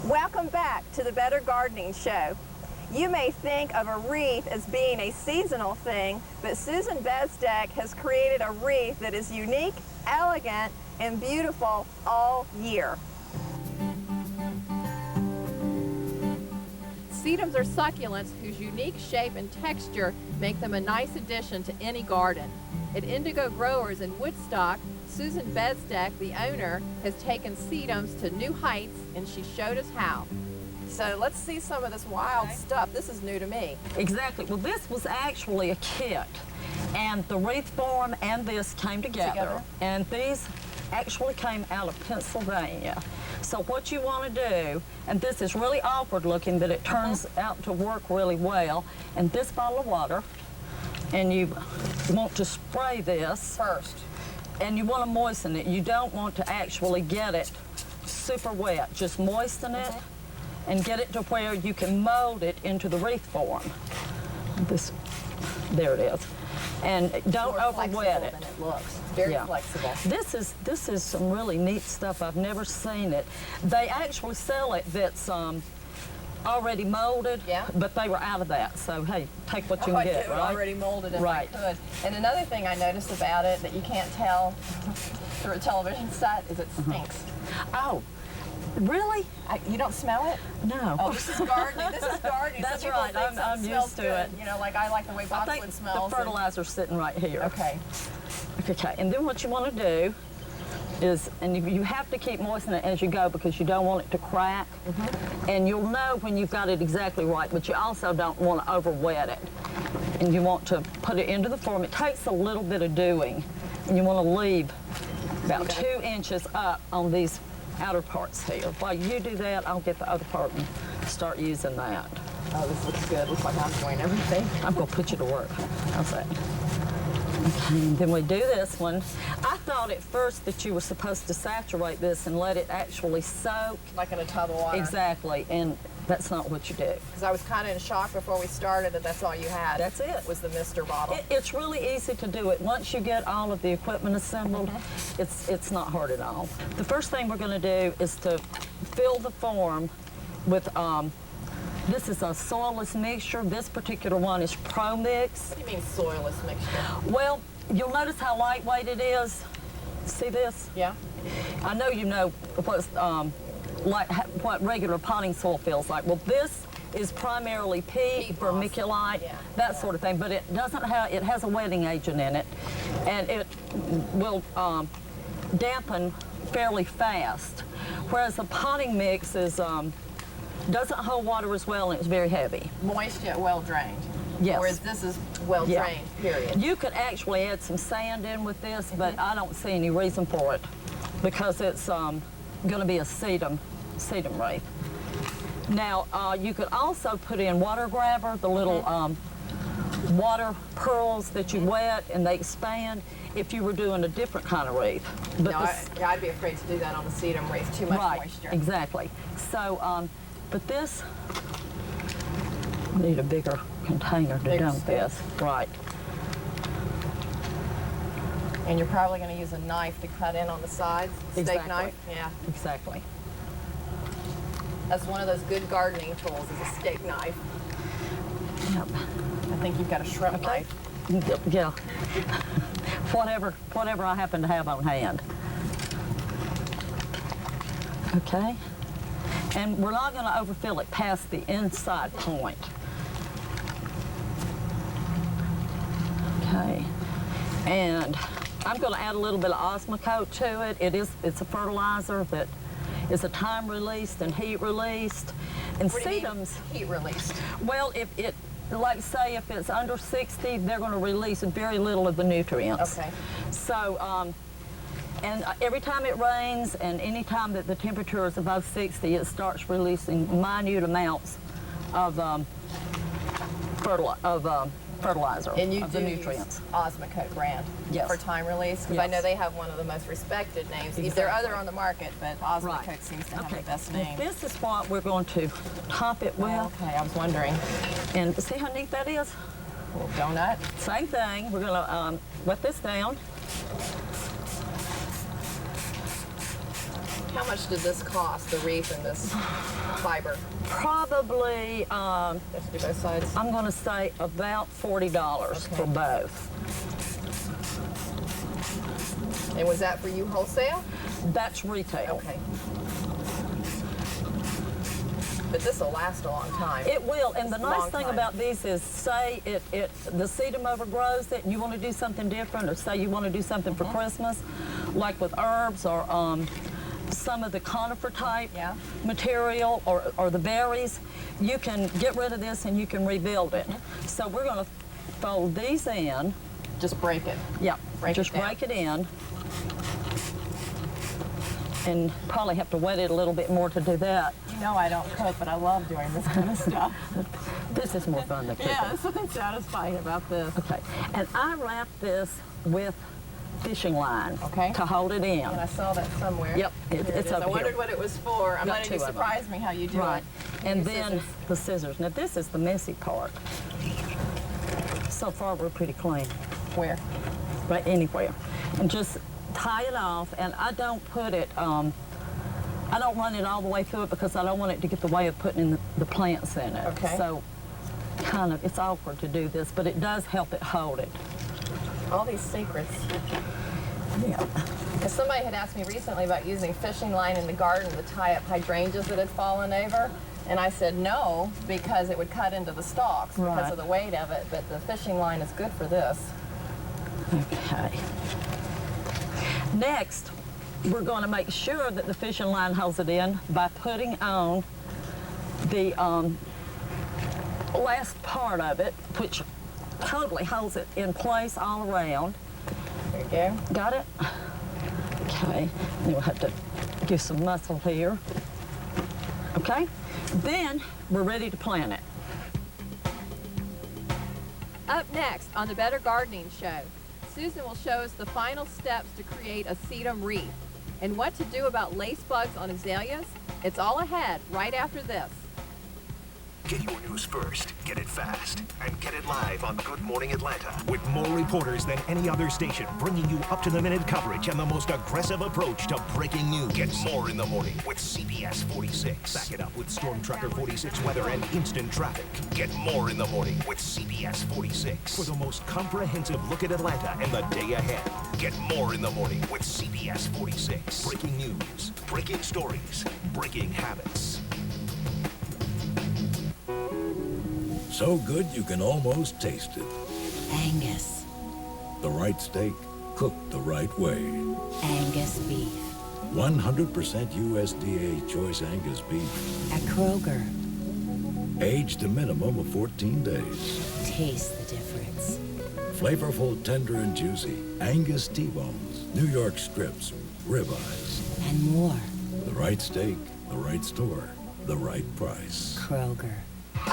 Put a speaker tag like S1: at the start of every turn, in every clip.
S1: Welcome back to the Better Gardening Show. You may think of a wreath as being a seasonal thing, but Susan Bezdek has created a wreath that is unique, elegant, and beautiful all year. Sedums are succulents whose unique shape and texture make them a nice addition to any garden. At Indigo Growers in Woodstock, Susan Bezdek, the owner, has taken sedums to new heights, and she showed us how. So let's see some of this wild stuff. This is new to me.
S2: Exactly. Well, this was actually a kit, and the wreath form and this came together. And these actually came out of Pennsylvania. So what you want to do, and this is really awkward looking, but it turns out to work really well, and this bottle of water, and you want to spray this
S1: First.
S2: and you want to moisten it. You don't want to actually get it super wet. Just moisten it and get it to where you can mold it into the wreath form. There it is. And don't overwet it.
S1: Than it looks. Very flexible.
S2: This is some really neat stuff. I've never seen it. They actually sell it that's already molded, but they were out of that. So hey, take what you can get, right?
S1: Already molded if I could. And another thing I noticed about it that you can't tell through a television set is it stinks.
S2: Oh. Really?
S1: You don't smell it?
S2: No.
S1: Oh, this is gardening. This is gardening.
S2: That's right. I'm used to it.
S1: You know, like I like the way boxwood smells.
S2: The fertilizer's sitting right here.
S1: Okay.
S2: Okay. And then what you want to do is, and you have to keep moistening it as you go because you don't want it to crack. And you'll know when you've got it exactly right, but you also don't want to overwet it. And you want to put it into the form. It takes a little bit of doing, and you want to leave about 2 inches up on these outer parts here. While you do that, I'll get the other part and start using that.
S1: Oh, this looks good. Looks like I'm doing everything.
S2: I'm going to put you to work. How's that? Okay, and then we do this one. I thought at first that you were supposed to saturate this and let it actually soak.
S1: Like in a tub of water.
S2: Exactly, and that's not what you do.
S1: Because I was kind of in shock before we started that that's all you had.
S2: That's it.
S1: Was the mister bottle.
S2: It's really easy to do it. Once you get all of the equipment assembled, it's not hard at all. The first thing we're going to do is to fill the form with, this is a soilless mixture. This particular one is Pro Mix.
S1: What do you mean soilless mixture?
S2: Well, you'll notice how lightweight it is. See this?
S1: Yeah.
S2: I know you know what's, what regular potting soil feels like. Well, this is primarily peat, vermiculite, that sort of thing, but it doesn't have, it has a wetting agent in it, and it will dampen fairly fast, whereas the potting mix is, doesn't hold water as well, and it's very heavy.
S1: Moist yet well drained.
S2: Yes.
S1: Whereas this is well drained, period.
S2: You could actually add some sand in with this, but I don't see any reason for it because it's going to be a sedum wreath. Now, you could also put in water grabber, the little water pearls that you wet and they expand if you were doing a different kind of wreath. But
S1: no, I'd be afraid to do that on the sedum wreath, too much moisture.
S2: Exactly. So, but this, I need a bigger container to dump this. Right.
S1: And you're probably going to use a knife to cut in on the sides, steak knife? Yeah.
S2: Exactly.
S1: That's one of those good gardening tools, is a steak knife.
S2: Yep.
S1: I think you've got a shrimp knife.
S2: Yeah. whatever I happen to have on hand. Okay. And we're not going to overfill it past the inside point. Okay. And I'm going to add a little bit of Osmocote to it. It's a fertilizer that is a time released and heat released. And
S1: what do you
S2: sedums,
S1: mean heat released?
S2: Well, like say if it's under 60, they're going to release very little of the nutrients.
S1: Okay.
S2: So, and every time it rains and any time that the temperature is above 60, it starts releasing minute amounts of fertilizer,
S1: and you
S2: of the nutrients.
S1: Osmocote brand for time release? Because I know they have one of the most respected names.
S2: Exactly.
S1: There are other on the market, but Osmocote seems to have the best name.
S2: Well, this is what we're going to top it with.
S1: Okay, I was wondering.
S2: And see how neat that is?
S1: A little donut.
S2: Same thing. We're going to wet this down.
S1: How much did this cost, the wreath and this fiber?
S2: Probably,
S1: Let's do both sides.
S2: I'm going to say about $40 for both.
S1: And was that for you wholesale?
S2: That's retail.
S1: Okay. But this will last a long time.
S2: It will, and the
S1: It's a
S2: nice
S1: long
S2: thing
S1: time.
S2: about these is, say the sedum overgrows it, and you want to do something different, or say you want to do something for Christmas, like with herbs or some of the conifer type material or the berries, you can get rid of this and you can rebuild it. So we're going to fold these in.
S1: Just break it.
S2: Yeah,
S1: Break
S2: just
S1: it down.
S2: break it in. And probably have to wet it a little bit more to do that.
S1: You know I don't cook, but I love doing this kind of stuff.
S2: This is more fun than cooking.
S1: Yeah, there's something satisfying about this.
S2: Okay, and I wrap this with fishing line to hold it in.
S1: And I saw that somewhere.
S2: Yep,
S1: Here
S2: it's
S1: is.
S2: up
S1: I
S2: here.
S1: wondered what it was for. I'm
S2: Got
S1: letting you
S2: two of them.
S1: surprise me how you do
S2: Right,
S1: it.
S2: and
S1: Your
S2: then
S1: scissors.
S2: the scissors. Now this is the messy part. So far we're pretty clean.
S1: Where?
S2: Right, anywhere. And just tie it off, and I don't put it, I don't run it all the way through it because I don't want it to get the way of putting in the plants in it.
S1: Okay.
S2: So kind of, it's awkward to do this, but it does help it hold it.
S1: All these secrets.
S2: Yeah.
S1: Because somebody had asked me recently about using fishing line in the garden to tie up hydrangeas that had fallen over. And I said no, because it would cut into the stalks because
S2: Right.
S1: of the weight of it. But the fishing line is good for this.
S2: Okay. Next, we're going to make sure that the fishing line holds it in by putting on the last part of it, which totally holds it in place all around.
S1: There you go.
S2: Got it? Okay. Then we'll have to give some muscle here. Okay. Then we're ready to plant it.
S1: Up next on the Better Gardening Show, Susan will show us the final steps to create a sedum wreath and what to do about lace bugs on azaleas. It's all ahead right after this.
S3: Get your news first, get it fast, and get it live on Good Morning Atlanta. With more reporters than any other station, bringing you up-to-the-minute coverage and the most aggressive approach to breaking news. Get more in the morning with CBS 46. Back it up with Storm Tracker 46 weather and instant traffic. Get more in the morning with CBS 46. For the most comprehensive look at Atlanta and the day ahead. Get more in the morning with CBS 46. Breaking news, breaking stories, breaking habits.
S4: So good you can almost taste it.
S5: Angus.
S4: The right steak, cooked the right way.
S5: Angus beef.
S4: 100% USDA choice Angus beef.
S5: At Kroger.
S4: Aged a minimum of 14 days.
S5: Taste the difference.
S4: Flavorful, tender, and juicy. Angus T-bones, New York strips, ribeyes.
S5: And more.
S4: The right steak, the right store, the right price.
S5: Kroger.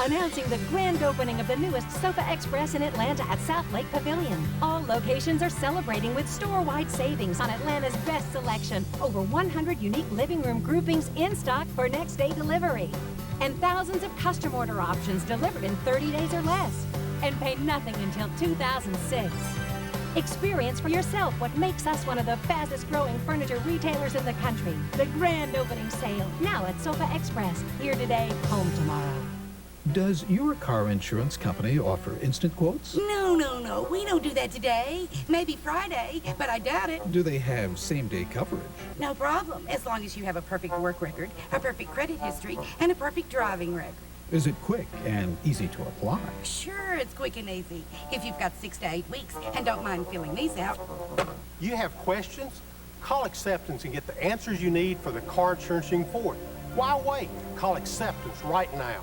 S6: Announcing the grand opening of the newest Sofa Express in Atlanta at South Lake Pavilion. All locations are celebrating with store-wide savings on Atlanta's best selection. Over 100 unique living room groupings in stock for next day delivery. And thousands of custom order options delivered in 30 days or less. And pay nothing until 2006. Experience for yourself what makes us one of the fastest growing furniture retailers in the country. The grand opening sale, now at Sofa Express. Here today, home tomorrow.
S7: Does your car insurance company offer instant quotes?
S8: No. We don't do that today. Maybe Friday, but I doubt it.
S7: Do they have same-day coverage?
S8: No problem, as long as you have a perfect work record, a perfect credit history, and a perfect driving record.
S7: Is it quick and easy to apply?
S8: Sure, it's quick and easy. If you've got 6 to 8 weeks and don't mind filling these out.
S9: You have questions? Call Acceptance and get the answers you need for the car insurance you can afford. Why wait? Call Acceptance right now.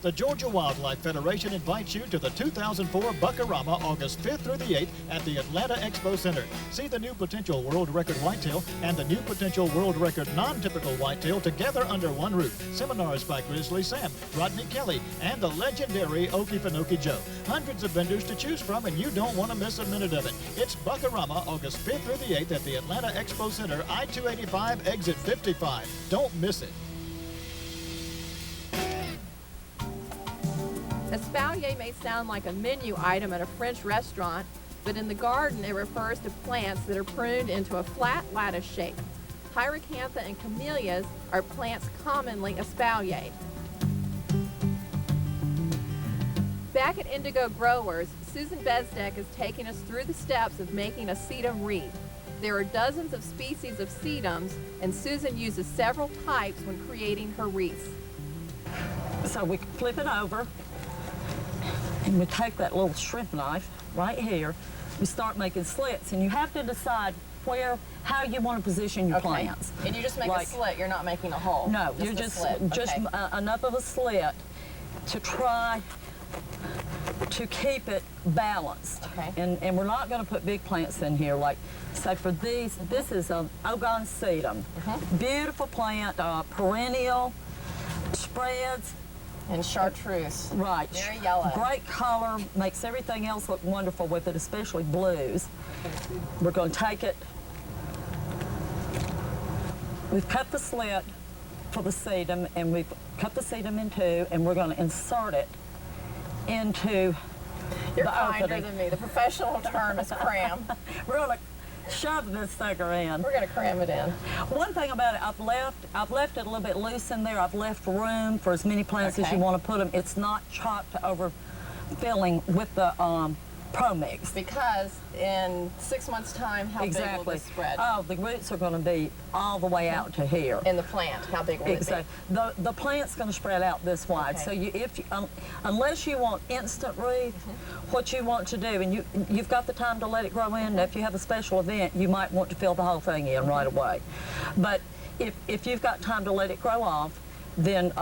S10: The Georgia Wildlife Federation invites you to the 2004 Buckarama August 5th through the 8th at the Atlanta Expo Center. See the new potential world record whitetail and the new potential world record non-typical whitetail together under one roof. Seminars by Grizzly Sam, Rodney Kelly, and the legendary Okefenokee Joe. Hundreds of vendors to choose from, and you don't want to miss a minute of it. It's Buckarama August 5th through the 8th at the Atlanta Expo Center, I-285, exit 55. Don't miss it.
S1: Espalier may sound like a menu item at a French restaurant, but in the garden it refers to plants that are pruned into a flat lattice shape. Pyracantha and camellias are plants commonly espaliered. Back at Indigo Growers, Susan Bezdek is taking us through the steps of making a sedum wreath. There are dozens of species of sedums, and Susan uses several types when creating her wreaths.
S2: So we flip it over, and we take that little shrimp knife right here. We start making slits, and you have to decide how you want to position your plants.
S1: And you just make a slit, you're not making a hole?
S2: No, you're just enough of a slit to try to keep it balanced.
S1: Okay.
S2: And we're not going to put big plants in here. Like, say for these, this is an Ogon sedum. Beautiful plant, perennial, spreads.
S1: And chartreuse.
S2: Right.
S1: Very yellow.
S2: Great color, makes everything else look wonderful with it, especially blues. We're going to take it. We've cut the slit for the sedum, and we've cut the sedum in two, and we're going to insert it into
S1: You're
S2: the
S1: kinder
S2: opening.
S1: than me. The professional term is cram.
S2: We're going to shove this sucker in.
S1: We're going to cram it in.
S2: One thing about it, I've left it a little bit loose in there. I've left room for as many plants as you want to put them. It's not chopped to overfilling with the Pro Mix.
S1: Because in 6 months' time, how big will this spread?
S2: Oh, the roots are going to be all the way out to here.
S1: In the plant, how big will it be?
S2: The plant's going to spread out this wide. So unless you want instant wreath, what you want to do, and you've got the time to let it grow in. If you have a special event, you might want to fill the whole thing in right away. But if you've got time to let it grow off, then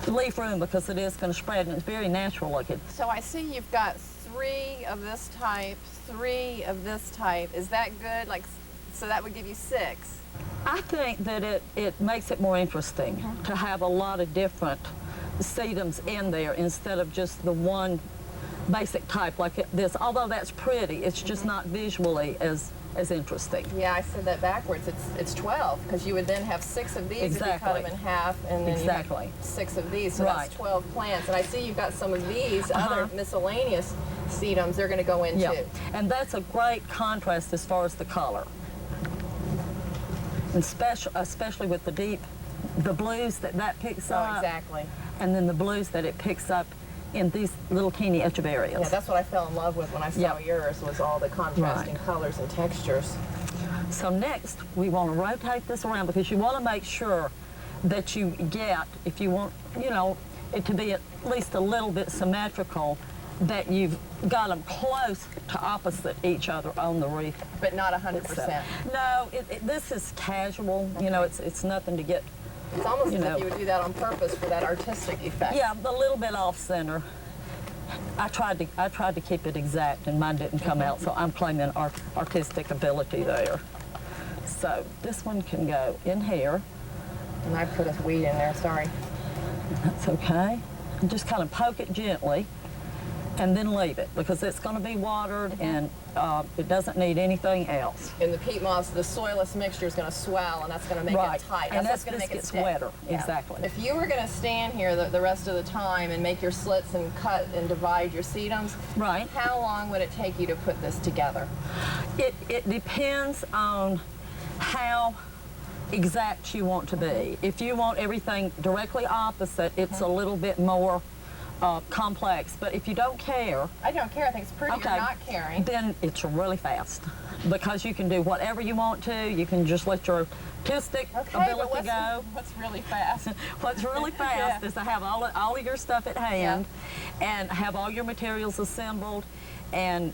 S2: leave room, because it is going to spread, and it's very natural looking.
S1: So I see you've got 3 of this type, 3 of this type. Is that good? So that would give you 6.
S2: I think that it makes it more interesting to have a lot of different sedums in there instead of just the one basic type like this. Although that's pretty, it's just not visually as interesting.
S1: Yeah, I said that backwards. It's 12, because you would then have 6 of these if you cut them in half, and then you have 6 of these. So that's 12 plants. And I see you've got some of these other miscellaneous sedums they're going to go in too.
S2: And that's a great contrast as far as the color. And especially with the blues that picks up.
S1: Oh, exactly.
S2: And then the blues that it picks up in these little teeny echeverias.
S1: Yeah, that's what I fell in love with when I saw yours, was all the contrasting colors and textures.
S2: So next, we want to rotate this around, because you want to make sure that you get, if you want, it to be at least a little bit symmetrical, that you've got them close to opposite each other on the wreath.
S1: But not 100%.
S2: No, this is casual. It's nothing to get.
S1: It's almost as if you would do that on purpose for that artistic effect.
S2: Yeah, a little bit off center. I tried to keep it exact, and mine didn't come out, so I'm claiming artistic ability there. So this one can go in here.
S1: And I put a weed in there, sorry.
S2: That's okay. And just kind of poke it gently, and then leave it, because it's going to be watered, and it doesn't need anything else.
S1: In the peat moss, the soilless mixture is going to swell, and that's going to make it tight.
S2: And
S1: that's going to make it stick.
S2: Wetter. Yeah. Exactly.
S1: If you were going to stand here the rest of the time and make your slits and cut and divide your sedums, how long would it take you to put this together?
S2: It depends on how exact you want to be. If you want everything directly opposite, it's a little bit more complex. But if you don't care...
S1: I don't care. I think it's pretty. You're not caring.
S2: Then it's really fast, because you can do whatever you want to. You can just let your artistic ability go.
S1: What's really fast?
S2: What's really fast is to have all of your stuff at hand and have all your materials assembled. And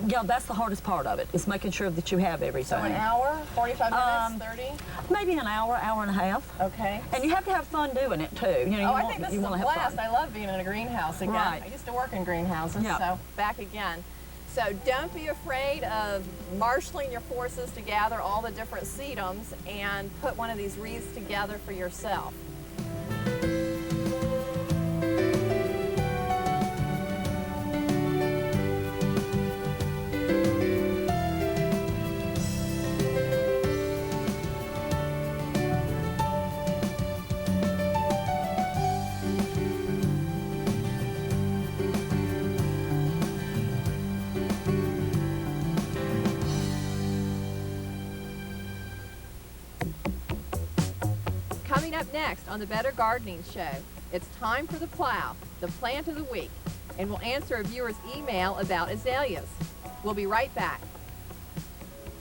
S2: that's the hardest part of it, is making sure that you have everything.
S1: So an hour, 45 minutes, 30?
S2: Maybe an hour, hour and a half.
S1: Okay.
S2: And you have to have fun doing it too.
S1: I think this is a blast. I love being in a greenhouse again.
S2: Right.
S1: I used to work in greenhouses, so back again. So don't be afraid of marshaling your forces to gather all the different sedums and put one of these wreaths together for yourself. up next on the Better Gardening Show, it's time for the plow, the plant of the week, and we'll answer a viewer's email about azaleas. We'll be right back.